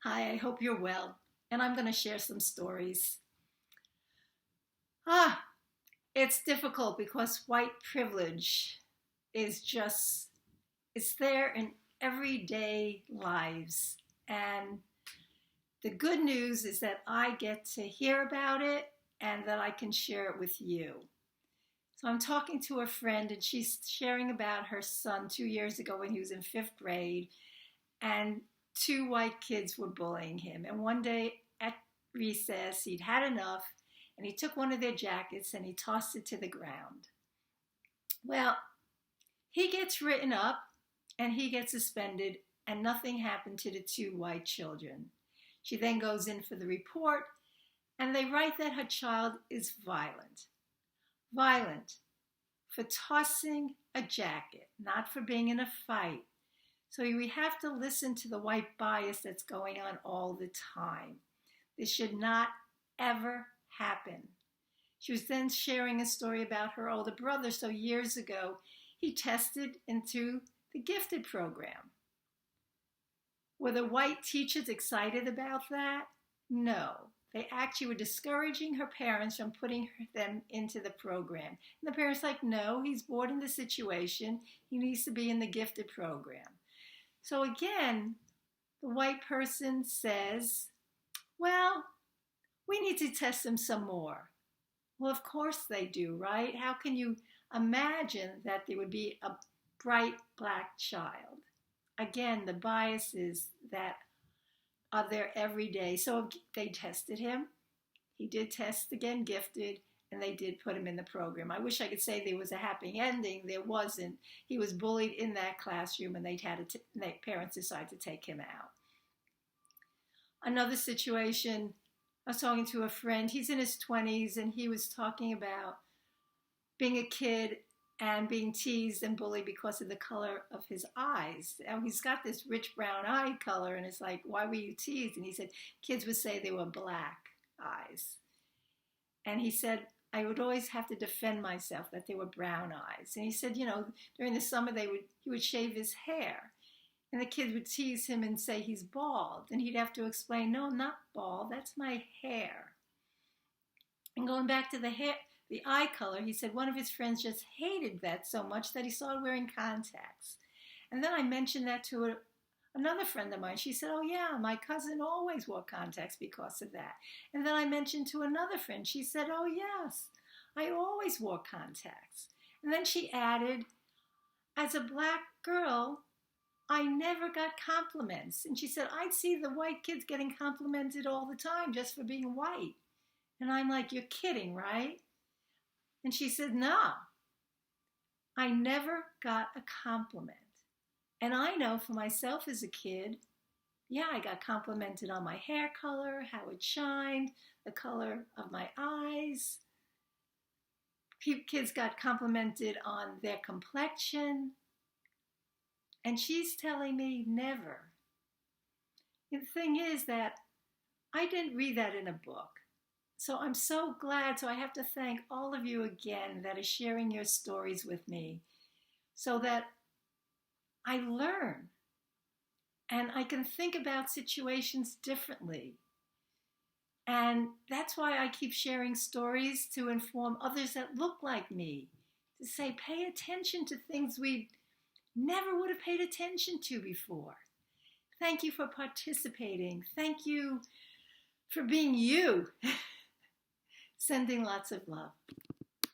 Hi, I hope you're well. And I'm going to share some stories. It's difficult because white privilege is just, it's there in everyday lives. And the good news is that I get to hear about it and that I can share it with you. So I'm talking to a friend and she's sharing about her son 2 years ago when he was in fifth grade. And two white kids were bullying him. And one day at recess, he'd had enough and he took one of their jackets and he tossed it to the ground. Well, he gets written up and he gets suspended, and nothing happened to the two white children. She then goes in for the report and they write that her child is violent. Violent for tossing a jacket, not for being in a fight. So we have to listen to the white bias that's going on all the time. This should not ever happen. She was then sharing a story about her older brother. So years ago, he tested into the gifted program. Were the white teachers excited about that? No. They actually were discouraging her parents from putting them into the program. And the parents were like, no, he's bored in the situation. He needs to be in the gifted program. So again, the white person says, well, we need to test him some more. Well, of course they do, right? How can you imagine that there would be a bright black child? Again, the biases that are there every day. So they tested him. He did test again, gifted, and they did put him in the program. I wish I could say there was a happy ending. There wasn't. He was bullied in that classroom, and parents decided to take him out. Another situation, I was talking to a friend. He's in his 20s, and he was talking about being a kid and being teased and bullied because of the color of his eyes. And he's got this rich brown eye color, and it's like, why were you teased? And he said, kids would say they were black eyes. And he said, I would always have to defend myself that they were brown eyes. And he said, during the summer he would shave his hair. And the kids would tease him and say he's bald. And he'd have to explain, no, not bald, that's my hair. And going back to the eye color, he said one of his friends just hated that so much that he started wearing contacts. And then I mentioned that to another friend of mine. She said, oh yeah, my cousin always wore contacts because of that. And then I mentioned to another friend. She said, oh yes, I always wore contacts. And then she added, as a black girl, I never got compliments. And she said, I'd see the white kids getting complimented all the time just for being white. And I'm like, you're kidding, right? And she said, no, I never got a compliment. And I know for myself as a kid, yeah, I got complimented on my hair color, how it shined, the color of my eyes. Kids got complimented on their complexion. And she's telling me never. And the thing is that I didn't read that in a book. So I'm so glad. So I have to thank all of you again that are sharing your stories with me so that I learn and I can think about situations differently. And that's why I keep sharing stories to inform others that look like me, to say, pay attention to things we never would have paid attention to before. Thank you for participating. Thank you for being you. Sending lots of love.